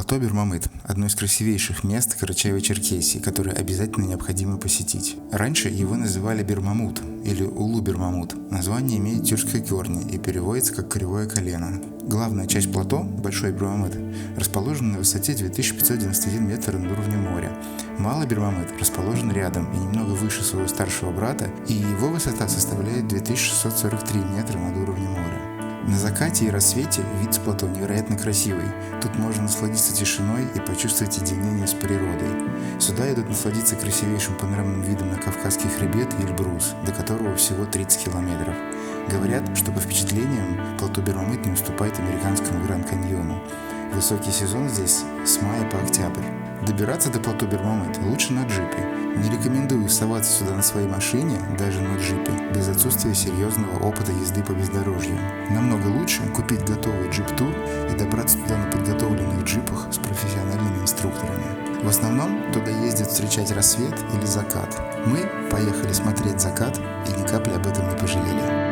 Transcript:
Плато Бермамыт – одно из красивейших мест Карачаево-Черкесии, которое обязательно необходимо посетить. Раньше его называли Бермамут или Улу-Бермамут. Название имеет тюркские корни и переводится как «кривое колено». Главная часть плато, БольшойБермамыт, расположена на высоте 2591 метр над уровнем моря. Малый Бермамут расположен рядом и немного выше своего старшего брата, и его высота составляет 2643 метра над уровнем моря. На закате и рассвете вид с плато невероятно красивый. Тут можно насладиться тишиной и почувствовать единение с природой. Сюда идут насладиться красивейшим панорамным видом на Кавказский хребет и Эльбрус, до которого всего 30 километров. Говорят, что по впечатлениям Плато Бермамыт не уступает американскому Гранд-Каньону. Высокий сезон здесь с мая по октябрь. Добираться до Плато Бермамыт лучше на джипе. Не рекомендую соваться сюда на своей машине, даже на джипе, без отсутствия серьезного опыта езды по бездорожью. Намного лучше купить готовый джип-тур и добраться туда на подготовленных джипах с профессиональными инструкторами. В основном туда ездят встречать рассвет или закат. Мы поехали смотреть закат и ни капли об этом не пожалели.